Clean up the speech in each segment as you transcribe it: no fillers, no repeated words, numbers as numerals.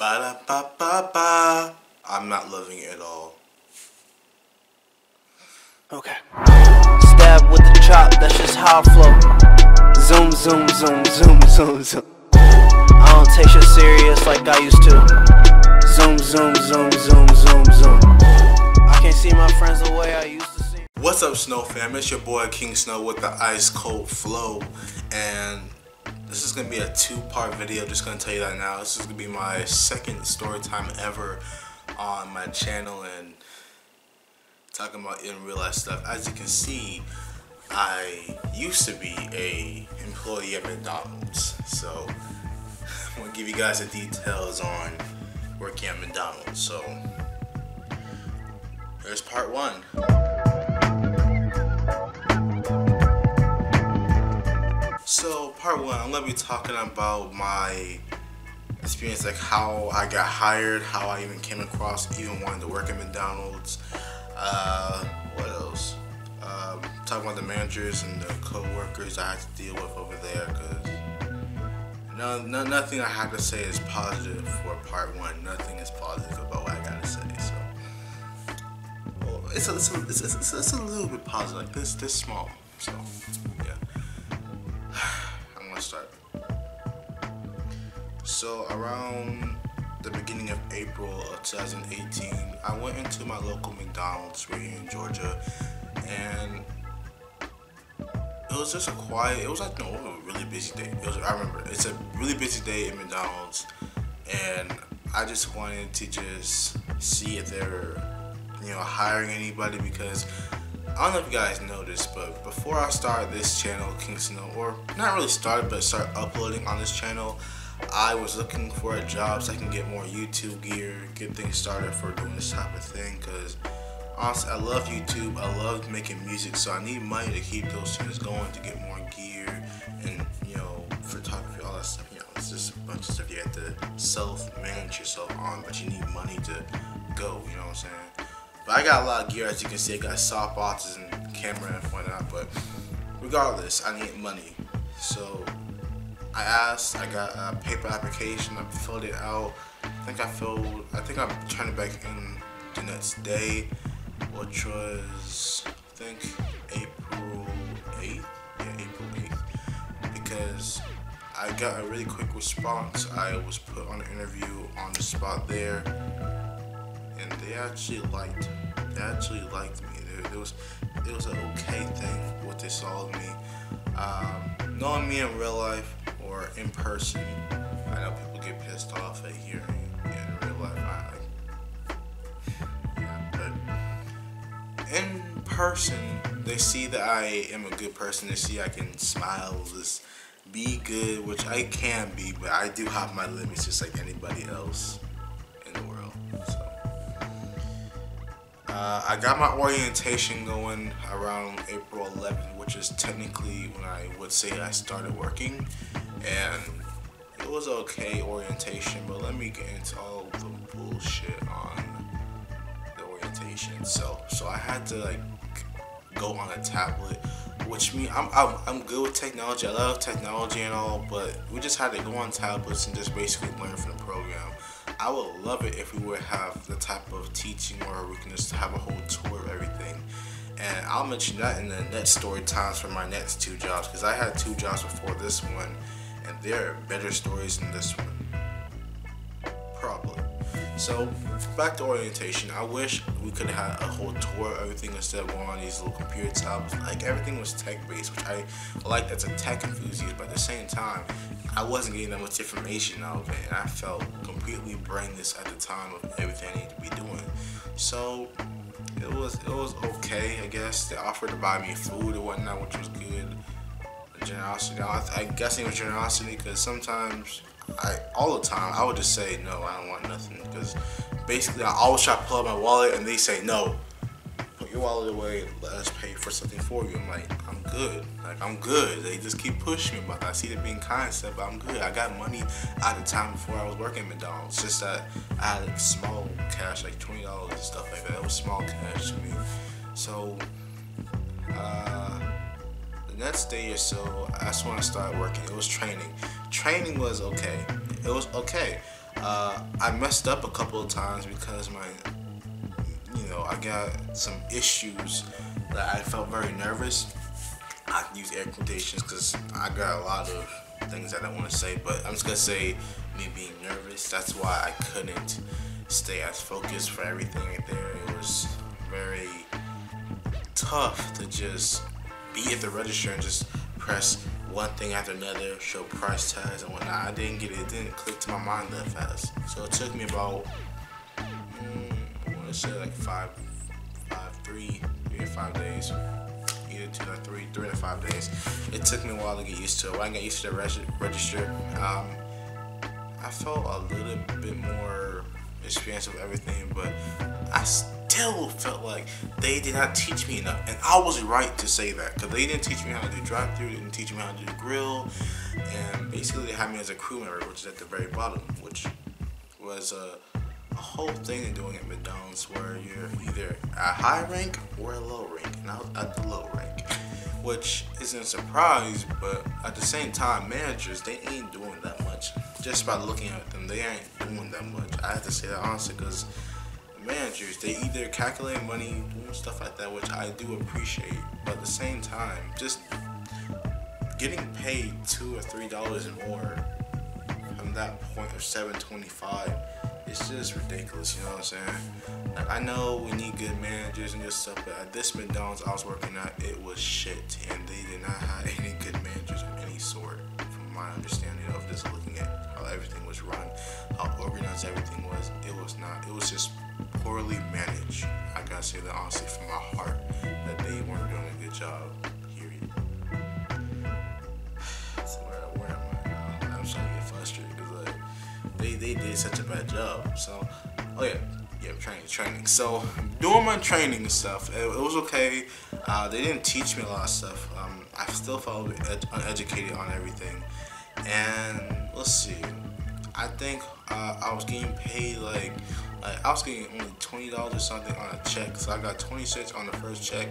Ba-da-ba-ba-ba. I'm not loving it at all. Okay. Stab with the chop, that's just how I flow. Zoom, zoom, zoom, zoom, zoom, zoom. I don't take shit serious like I used to. Zoom, zoom, zoom, zoom, zoom, zoom. I can't see my friends the way I used to see. What's up, Snow fam? It's your boy King Snow with the ice cold flow, and this is gonna be a two-part video. Just gonna tell you that now. This is gonna be my second story time ever on my channel and talking about in real life stuff. As you can see, I used to be a employee at McDonald's, so I'm gonna give you guys the details on working at McDonald's. So here's part one. So part one, I'm gonna be talking about my experience, like how I got hired, how I even came across even wanting to work at McDonald's. What else? Talking about the managers and the co-workers I had to deal with over there, because nothing I have to say is positive for part one. Nothing is positive about what I gotta say. So, well, it's a little bit positive, like this small. So, yeah. I'm gonna start. So around the beginning of April of 2018, I went into my local McDonald's right here in Georgia, and it was just a really busy day. I remember, it's a really busy day at McDonald's, and I just wanted to just see if they were, hiring anybody, because I don't know if you guys know this, but before I started this channel, King Snow, or not really started, but started uploading on this channel, I was looking for a job so I can get more YouTube gear, get things started for doing this type of thing, because honestly, I love YouTube, I love making music, so I need money to keep those things going, to get more gear, and, photography, all that stuff. It's just a bunch of stuff you have to self-manage yourself on, but you need money to go, you know what I'm saying? But I got a lot of gear, as you can see. I got softboxes and camera and whatnot, but regardless, I need money. So I asked, I got a paper application, I filled it out. I think I turned it back in the next day, which was, April 8th? Yeah, April 8th. Because I got a really quick response. I was put on an interview on the spot there, and they actually liked me. It was an okay thing what they saw of me. Knowing me in real life or in person, I know people get pissed off at hearing in real life. But in person, they see that I am a good person. They see I can smile, just be good, which I can be, but I do have my limits just like anybody else in the world. So I got my orientation going around April 11th, which is technically when I would say I started working, and it was okay orientation, but let me get into all the bullshit on the orientation. So I had to go on a tablet, which means I'm good with technology. I love technology and all, but we just had to go on tablets and just basically learn from the program. I would love it if we would have the type of teaching where we can just have a whole tour of everything. And I'll mention that in the next story times for my next two jobs, because I had two jobs before this one, and they're better stories than this one. Probably. So back to orientation. I wish we could have had a whole tour of everything instead of going on these little computer tabs. Everything was tech based, which I liked as a tech enthusiast, but at the same time, I wasn't getting that much information out of it, and I felt completely brainless at the time of everything I needed to be doing. So it was okay, I guess. They offered to buy me food and whatnot, which was good. Generosity. I guess it was generosity, because sometimes, all the time, I would just say no, I don't want nothing, because basically I always try to pull out my wallet and they say no, put your wallet away, let us pay for something for you. I'm like, I'm good. They just keep pushing me about that. I see them being kind and stuff, but I'm good. I got money at the time before I was working at McDonald's. It's just that I had small cash, like $20 and stuff like that. It was small cash to me. So the next day or so, that's when I started working. It was training. Training was okay. It was okay. I messed up a couple of times because I got some issues that I felt very nervous. I use air quotations because I got a lot of things that I want to say, but I'm just gonna say me being nervous. That's why I couldn't stay as focused for everything right there. It was very tough to just be at the register and just press one thing after another, show price tags and whatnot. I didn't get it. It didn't click to my mind that fast. So it took me about, I want to say like 3 to 5 days. Either 2 to 3 to 5 days. It took me a while to get used to it. When I got used to the register, I felt a little bit more experience of everything, but I still felt like they did not teach me enough. And I was right to say that, because they didn't teach me how to do drive-thru, they didn't teach me how to do the grill, and basically they had me as a crew member, which is at the very bottom, which was a whole thing in doing at McDonald's where you're either a high rank or a low rank, and I was at the low rank, which isn't a surprise, but at the same time, managers, they ain't doing that much. Just by looking at them, they ain't doing that much. I have to say that honestly, because managers, they either calculate money, doing stuff like that, which I do appreciate, but at the same time, just getting paid $2 or $3 more from that point of $7.25, it's just ridiculous, you know what I'm saying? Like, I know we need good managers and good stuff, but at this McDonald's I was working at, it was shit, and they did not have any good managers of any sort, from my understanding of just looking at how everything was run, how organized everything was. It was not. It was just poorly managed. I gotta say that honestly from my heart, that they weren't doing a good job. Period. So where am I now? I'm starting to get frustrated because like they did such a bad job. So training. So doing my training and stuff, it was okay. They didn't teach me a lot of stuff. I still felt uneducated on everything. And let's see, I think I was getting paid like I was getting only $20 or something on a check. So I got 26 on the first check,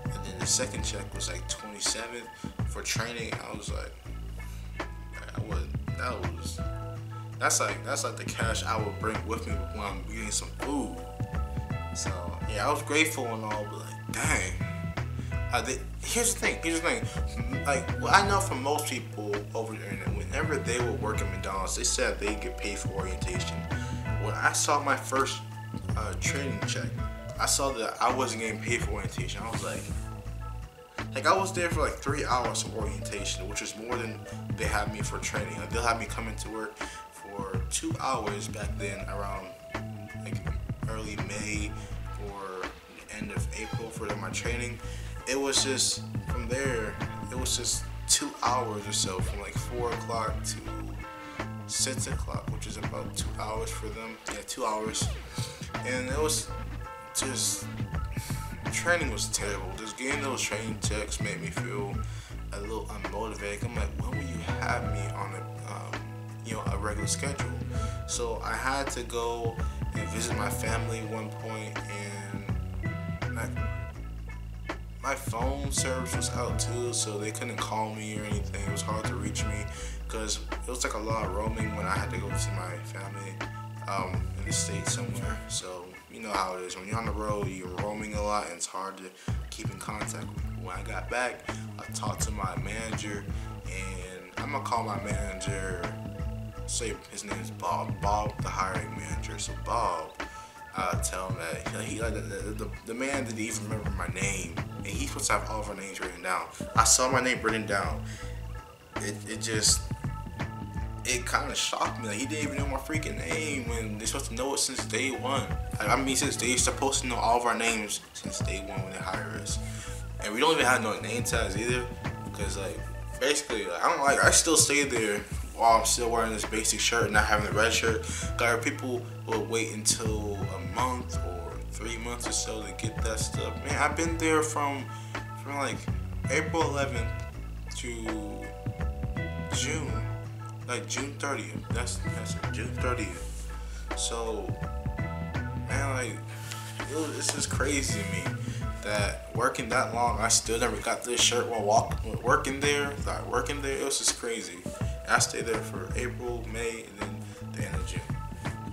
and then the second check was like 27 for training. I was like, that's like the cash I would bring with me when I'm getting some food. So yeah, I was grateful and all, but like, dang. Here's the thing. Like, what I know from most people over the internet, whenever they would work at McDonald's, they said they get paid for orientation. When I saw my first training check, I saw that I wasn't getting paid for orientation. I was like I was there for like 3 hours of orientation, which was more than they had me for training. Like, they'll have me come into work for 2 hours back then, around like early May or the end of April for my training. It was just, from there, it was just 2 hours or so, from like 4 o'clock to 6 o'clock, which is about 2 hours for them. Yeah, 2 hours. And it was just, training was terrible. Just getting those training checks made me feel a little unmotivated. I'm like, when will you have me on a regular schedule? So I had to go and visit my family at one point, and my phone service was out too, so they couldn't call me or anything. It was hard to reach me because it was like a lot of roaming when I had to go see my family in the States somewhere. So you know how it is. When you're on the road, you're roaming a lot, and it's hard to keep in contact with people. When I got back, I talked to my manager, and I'm gonna call my manager, say his name is Bob, the hiring manager. So Bob, tell him that the man didn't even remember my name, and he's supposed to have all of our names written down. I saw my name written down. It kind of shocked me. Like, he didn't even know my freaking name when they're supposed to know it since day one. I mean, since they're supposed to know all of our names since day one when they hire us. And we don't even have no name tags either, because like basically I still stay there while I'm still wearing this basic shirt and not having the red shirt. Got people will wait until a month or 3 months or so to get that stuff. Man, I've been there from like April 11th to June, like June 30th. That's it, June 30th. So, man, like, it's just crazy to me that working that long, I still never got this shirt while working there. It was just crazy. And I stayed there for April, May, and then the end of June.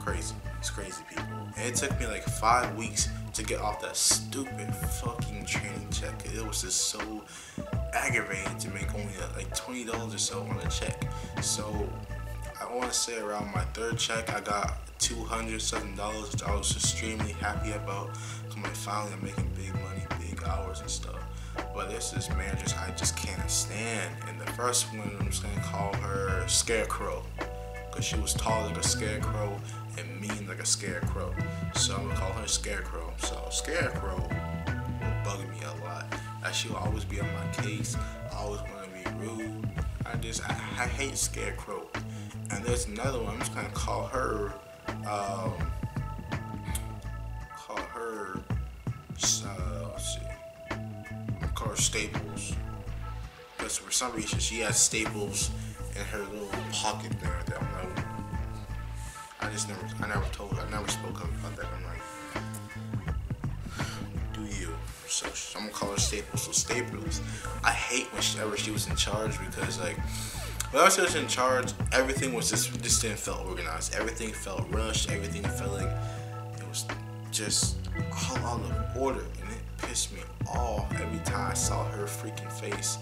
crazy. It's crazy, people. And it took me like 5 weeks to get off that stupid fucking training check. It was just so aggravating to make only like $20 or so on a check. So I want to say around my third check, I got $207, which I was extremely happy about. Cause finally I'm making big money, big hours and stuff. But there's this manager I just can't stand. And the first one, I'm just gonna call her Scarecrow, cause she was tall like a scarecrow and mean like a scarecrow. So I'm gonna call her Scarecrow. So Scarecrow will bug me a lot. Like, she will always be on my case. I always want to be rude. I hate Scarecrow. And there's another one. I'm just gonna call her let's see. Call her Staples. Because for some reason she has staples in her little pocket there. That I'm like, I never spoke up about that. I'm like, do you? So I'm gonna call her Staples. So Staples, I hate whenever she was in charge, because like, when she was in charge, everything was just didn't feel organized. Everything felt rushed. Everything felt like it was just all out of order, and it pissed me off every time I saw her freaking face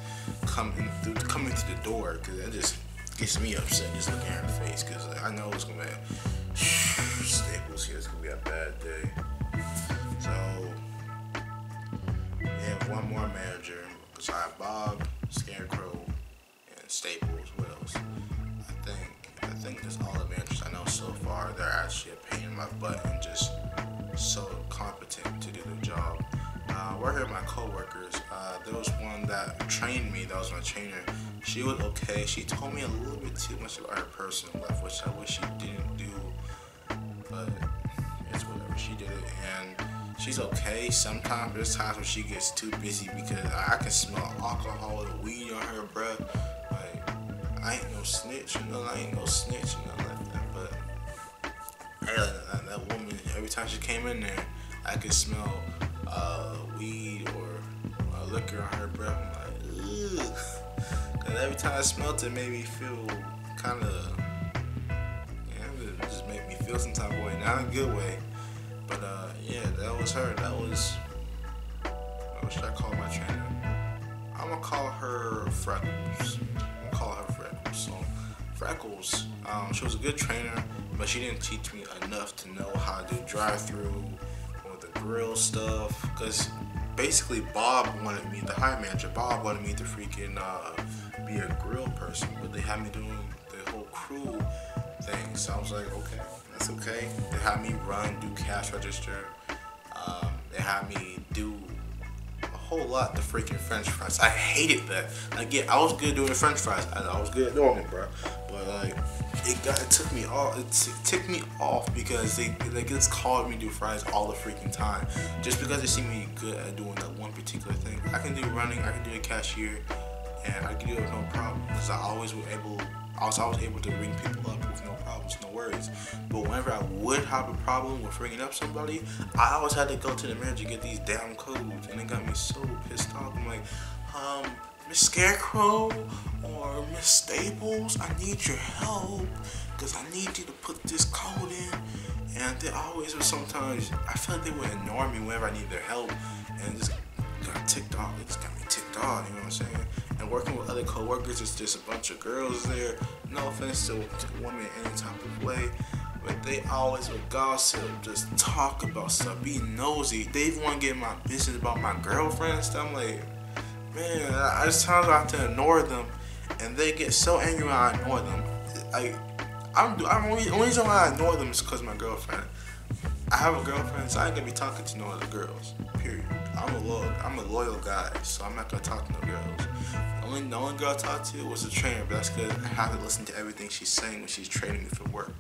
coming through the door, because it just gets me upset just looking at her face, because like, I know it's gonna be Staples here. It's gonna be a bad day. So we have one more manager. So I have Bob, Scarecrow, and Staples. What else? I think that's all the managers I know so far. They're actually a pain in my butt and just so competent to do the job. Right here, my co-workers. There was one that trained me. That was my trainer. She was okay. She told me a little bit too much about her personal life, which I wish she didn't do. But it's whatever. She did it, and she's okay. Sometimes there's times when she gets too busy, because I can smell alcohol and weed on her breath. Like, I ain't no snitch, you know. I ain't no snitch, and nothing like that. But hey, that woman, every time she came in there, I could smell weed or liquor on her breath. I'm like, ugh. Cause every time I smelled it, made me feel kind of, it just made me feel some type of way, not in a good way. But yeah, that was her. What should I call my trainer? I'm gonna call her Freckles. So Freckles, she was a good trainer, but she didn't teach me enough to know how to drive through or the grill stuff. Cause basically Bob wanted me, the hiring manager, Bob wanted me to freaking be a grill person, but they had me doing the whole crew thing. So I was like, okay, that's okay. They had me do cash register. They had me do a whole lot the freaking French fries. I hated that. Like, yeah, I was good doing the French fries. I was good doing it, bro. But like, it took me off. It ticked me off because they just called me to do fries all the freaking time, just because they see me good at doing that one particular thing. I can do running. I can do a cashier, and I can do it with no problem, because I was always able to ring people up with no problems, no worries. But whenever I would have a problem with ringing up somebody, I always had to go to the manager to get these damn codes, and it got me so pissed off. I'm like, Miss Scarecrow or Miss Staples, I need your help, because I need you to put this code in. And they always, or sometimes, I feel like they would ignore me whenever I need their help, and just got ticked off. It just got me ticked off, you know what I'm saying? And working with other co-workers, it's just a bunch of girls there. No offense to women in any type of way, but they always would gossip, just talk about stuff, be nosy. They even want to get in my business about my girlfriend and stuff. I'm like, man, I just times I have to ignore them, and they get so angry when I ignore them. The only reason why I ignore them is because of my girlfriend. I have a girlfriend, so I ain't gonna be talking to no other girls. Period. I'm a loyal guy, so I'm not gonna talk to no girls. The only girl I talked to was a trainer, but that's because I have to listen to everything she's saying when she's training me for work.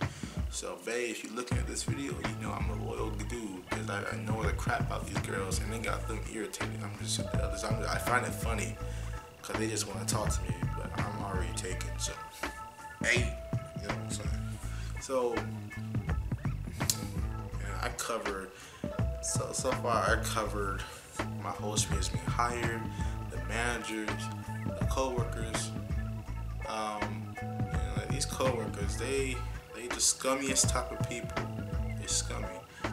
So, babe, if you're looking at this video, you know I'm a loyal dude, because I know the crap about these girls, and they got them irritated. I find it funny, because they just want to talk to me, but I'm already taken. So, hey, you know what I'm saying? So, yeah, so far I covered my whole experience being hired, the managers, the co-workers. And like these co-workers, they scummiest type of people. They're scummy.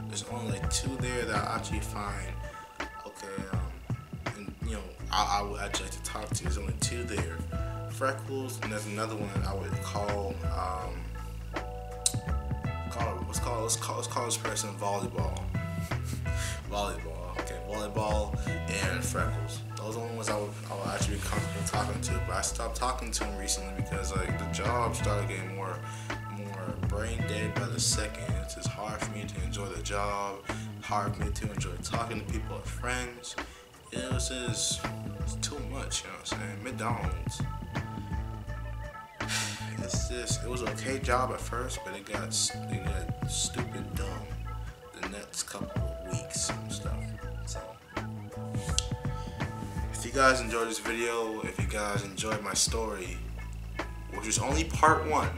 There's only like 2 there that I actually find okay. And you know, I would actually like to talk to. There's only 2 there. Freckles, and there's another one I would call let's call this person volleyball. Volleyball, okay, volleyball and Freckles. Those are the ones I would actually be comfortable talking to. But I stopped talking to them recently because like the job started getting more brain dead by the second. It's just hard for me to enjoy the job, hard for me to enjoy talking to people as friends. It was just too much, you know what I'm saying? McDonald's. It was an okay job at first, but it got stupid dumb the next couple of weeks and stuff. So, if you guys enjoyed this video, if you guys enjoyed my story, which is only part 1,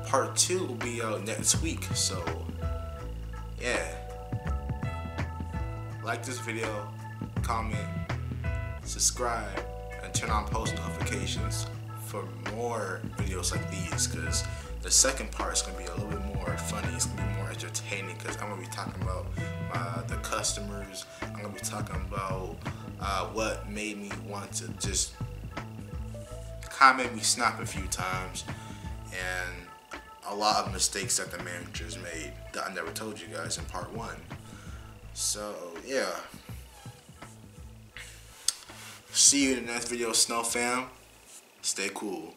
part 2 will be out next week. So, yeah, like this video, comment, subscribe, and turn on post notifications for more videos like these, because the second part is going to be a little bit more funny. It's going to be more entertaining because I'm going to be talking about the customers. I'm going to be talking about what made me want to just kind of made me snap a few times, and a lot of mistakes that the managers made that I never told you guys in part 1. So yeah, see you in the next video, SnxwFam. Stay cool.